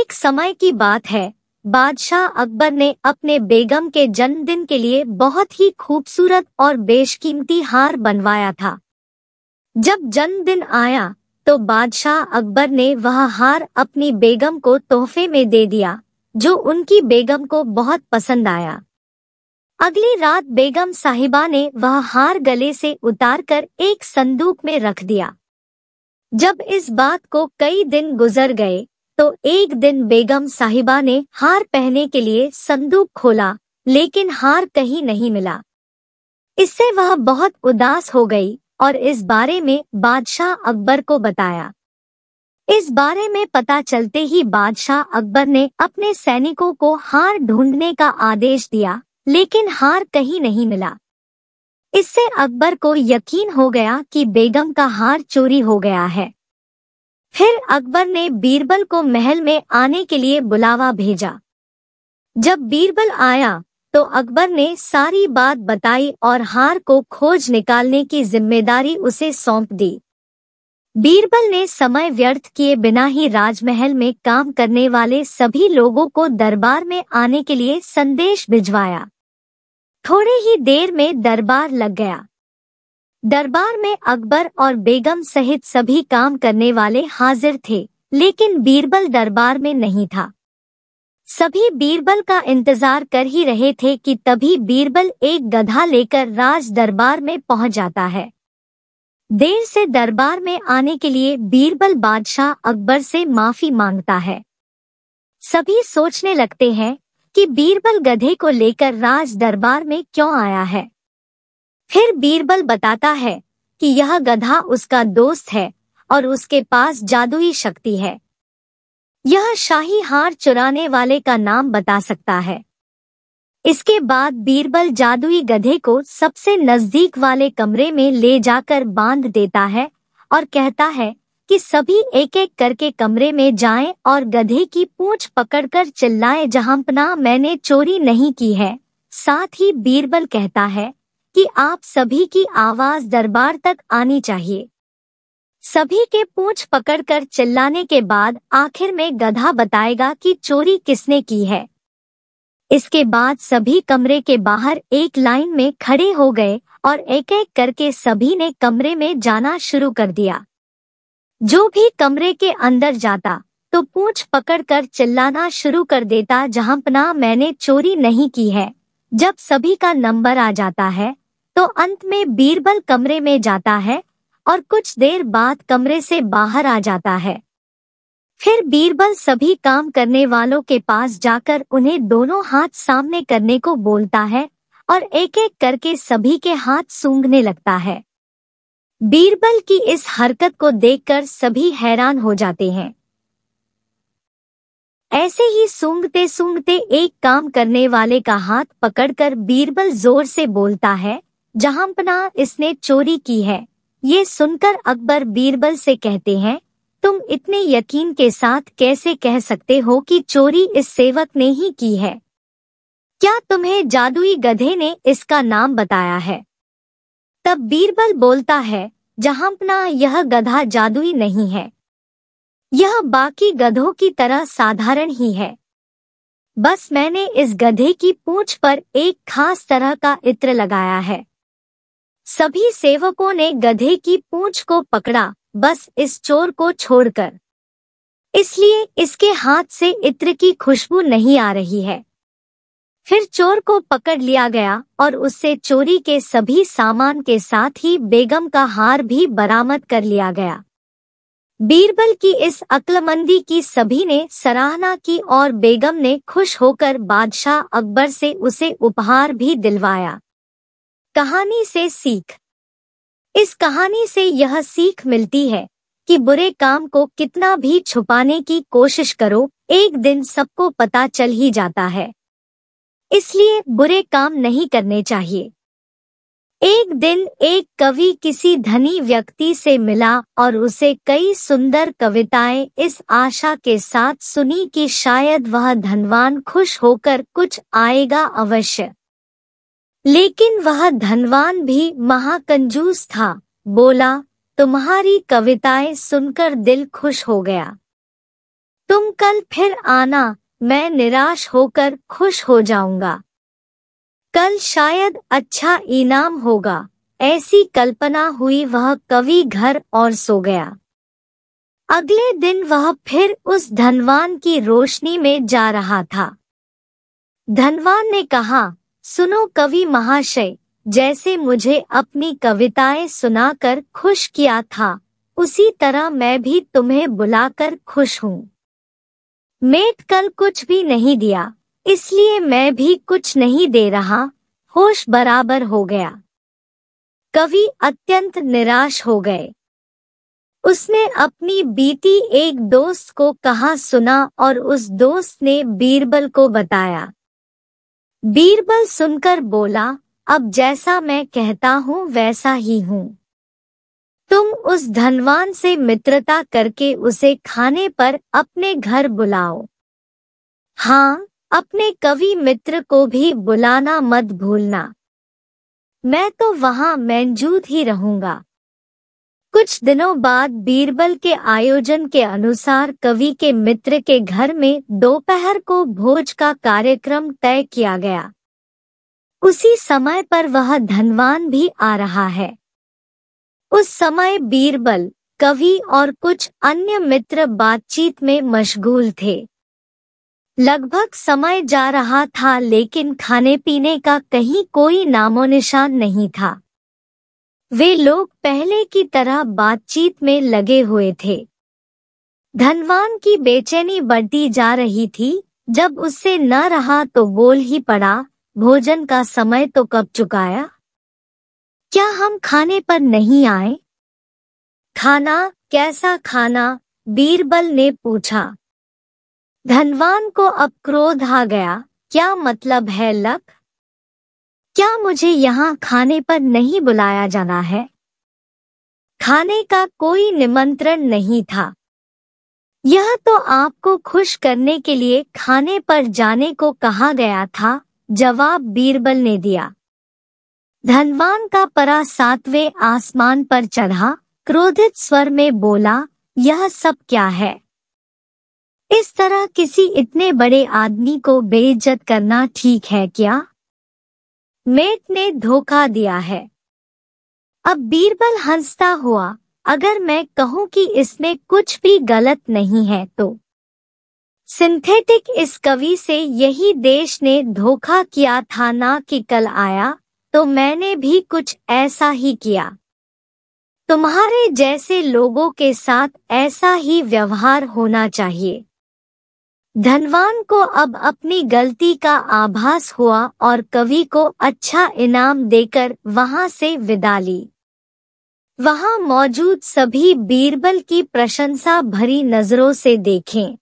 एक समय की बात है, बादशाह अकबर ने अपने बेगम के जन्मदिन के लिए बहुत ही खूबसूरत और बेशकीमती हार बनवाया था। जब जन्मदिन आया तो बादशाह अकबर ने वह हार अपनी बेगम को तोहफे में दे दिया, जो उनकी बेगम को बहुत पसंद आया। अगली रात बेगम साहिबा ने वह हार गले से उतारकर एक संदूक में रख दिया। जब इस बात को कई दिन गुजर गए तो एक दिन बेगम साहिबा ने हार पहनने के लिए संदूक खोला, लेकिन हार कहीं नहीं मिला। इससे वह बहुत उदास हो गई और इस बारे में बादशाह अकबर को बताया। इस बारे में पता चलते ही बादशाह अकबर ने अपने सैनिकों को हार ढूंढने का आदेश दिया, लेकिन हार कहीं नहीं मिला। इससे अकबर को यकीन हो गया कि बेगम का हार चोरी हो गया है। फिर अकबर ने बीरबल को महल में आने के लिए बुलावा भेजा। जब बीरबल आया तो अकबर ने सारी बात बताई और हार को खोज निकालने की जिम्मेदारी उसे सौंप दी। बीरबल ने समय व्यर्थ किए बिना ही राजमहल में काम करने वाले सभी लोगों को दरबार में आने के लिए संदेश भिजवाया। थोड़े ही देर में दरबार लग गया। दरबार में अकबर और बेगम सहित सभी काम करने वाले हाजिर थे, लेकिन बीरबल दरबार में नहीं था। सभी बीरबल का इंतजार कर ही रहे थे कि तभी बीरबल एक गधा लेकर राज दरबार में पहुंच जाता है। देर से दरबार में आने के लिए बीरबल बादशाह अकबर से माफी मांगता है। सभी सोचने लगते हैं कि बीरबल गधे को लेकर राज दरबार में क्यों आया है। फिर बीरबल बताता है कि यह गधा उसका दोस्त है और उसके पास जादुई शक्ति है। यह शाही हार चुराने वाले का नाम बता सकता है। इसके बाद बीरबल जादुई गधे को सबसे नजदीक वाले कमरे में ले जाकर बांध देता है और कहता है कि सभी एक एक करके कमरे में जाएं और गधे की पूंछ पकड़कर चिल्लाएं, जहांपनाह मैंने चोरी नहीं की है। साथ ही बीरबल कहता है कि आप सभी की आवाज दरबार तक आनी चाहिए। सभी के पूंछ पकड़कर चिल्लाने के बाद आखिर में गधा बताएगा कि चोरी किसने की है। इसके बाद सभी कमरे के बाहर एक लाइन में खड़े हो गए और एक एक करके सभी ने कमरे में जाना शुरू कर दिया। जो भी कमरे के अंदर जाता तो पूंछ पकड़कर चिल्लाना शुरू कर देता, जहांपनाह मैंने चोरी नहीं की है। जब सभी का नंबर आ जाता है तो अंत में बीरबल कमरे में जाता है और कुछ देर बाद कमरे से बाहर आ जाता है। फिर बीरबल सभी काम करने वालों के पास जाकर उन्हें दोनों हाथ सामने करने को बोलता है और एक एक करके सभी के हाथ सूंघने लगता है। बीरबल की इस हरकत को देखकर सभी हैरान हो जाते हैं। ऐसे ही सूंघते सूंघते एक काम करने वाले का हाथ पकड़कर बीरबल जोर से बोलता है, जहांपनाह इसने चोरी की है। ये सुनकर अकबर बीरबल से कहते हैं, तुम इतने यकीन के साथ कैसे कह सकते हो कि चोरी इस सेवक ने ही की है? क्या तुम्हें जादुई गधे ने इसका नाम बताया है? तब बीरबल बोलता है, जहांपनाह यह गधा जादुई नहीं है। यह बाकी गधों की तरह साधारण ही है। बस मैंने इस गधे की पूंछ पर एक खास तरह का इत्र लगाया है। सभी सेवकों ने गधे की पूंछ को पकड़ा, बस इस चोर को छोड़कर। इसलिए इसके हाथ से इत्र की खुशबू नहीं आ रही है। फिर चोर को पकड़ लिया गया और उससे चोरी के सभी सामान के साथ ही बेगम का हार भी बरामद कर लिया गया। बीरबल की इस अक्लमंदी की सभी ने सराहना की और बेगम ने खुश होकर बादशाह अकबर से उसे उपहार भी दिलवाया। कहानी से सीख। इस कहानी से यह सीख मिलती है कि बुरे काम को कितना भी छुपाने की कोशिश करो, एक दिन सबको पता चल ही जाता है। इसलिए बुरे काम नहीं करने चाहिए। एक दिन एक कवि किसी धनी व्यक्ति से मिला और उसे कई सुंदर कविताएं इस आशा के साथ सुनी कि शायद वह धनवान खुश होकर कुछ आएगा अवश्य। लेकिन वह धनवान भी महाकंजूस था। बोला, तुम्हारी कविताएं सुनकर दिल खुश हो गया। तुम कल फिर आना, मैं निराश होकर खुश हो जाऊंगा। कल शायद अच्छा इनाम होगा, ऐसी कल्पना हुई। वह कवि घर और सो गया। अगले दिन वह फिर उस धनवान की रोशनी में जा रहा था। धनवान ने कहा, सुनो कवि महाशय, जैसे मुझे अपनी कविताएं सुनाकर खुश किया था, उसी तरह मैं भी तुम्हें बुलाकर खुश हूँ। मेट कल कुछ भी नहीं दिया, इसलिए मैं भी कुछ नहीं दे रहा। होश बराबर हो गया। कवि अत्यंत निराश हो गए। उसने अपनी बीती एक दोस्त को कहा सुना और उस दोस्त ने बीरबल को बताया। बीरबल सुनकर बोला, अब जैसा मैं कहता हूँ वैसा ही हूँ। तुम उस धनवान से मित्रता करके उसे खाने पर अपने घर बुलाओ। हाँ, अपने कवि मित्र को भी बुलाना मत भूलना। मैं तो वहाँ मौजूद ही रहूंगा। कुछ दिनों बाद बीरबल के आयोजन के अनुसार कवि के मित्र के घर में दोपहर को भोज का कार्यक्रम तय किया गया। उसी समय पर वह धनवान भी आ रहा है। उस समय बीरबल, कवि और कुछ अन्य मित्र बातचीत में मशगूल थे। लगभग समय जा रहा था लेकिन खाने पीने का कहीं कोई नामोनिशान नहीं था। वे लोग पहले की तरह बातचीत में लगे हुए थे। धनवान की बेचैनी बढ़ती जा रही थी। जब उससे न रहा तो बोल ही पड़ा, भोजन का समय तो कब चुकाया? क्या हम खाने पर नहीं आए? खाना? कैसा खाना? बीरबल ने पूछा। धनवान को अब क्रोध आ गया। क्या मतलब है लक? क्या मुझे यहाँ खाने पर नहीं बुलाया जाना है? खाने का कोई निमंत्रण नहीं था। यह तो आपको खुश करने के लिए खाने पर जाने को कहा गया था, जवाब बीरबल ने दिया। धनवान का परा सातवें आसमान पर चढ़ा, क्रोधित स्वर में बोला, यह सब क्या है? इस तरह किसी इतने बड़े आदमी को बेइज्जत करना ठीक है क्या? मेट ने धोखा दिया है। अब बीरबल हंसता हुआ, अगर मैं कहूँ कि इसमें कुछ भी गलत नहीं है तो? सिंथेटिक इस कवि से यही देश ने धोखा किया था ना कि कल आया तो मैंने भी कुछ ऐसा ही किया। तुम्हारे जैसे लोगों के साथ ऐसा ही व्यवहार होना चाहिए। धनवान को अब अपनी गलती का आभास हुआ और कवि को अच्छा इनाम देकर वहां से विदा ली। वहां मौजूद सभी बीरबल की प्रशंसा भरी नजरों से देखें।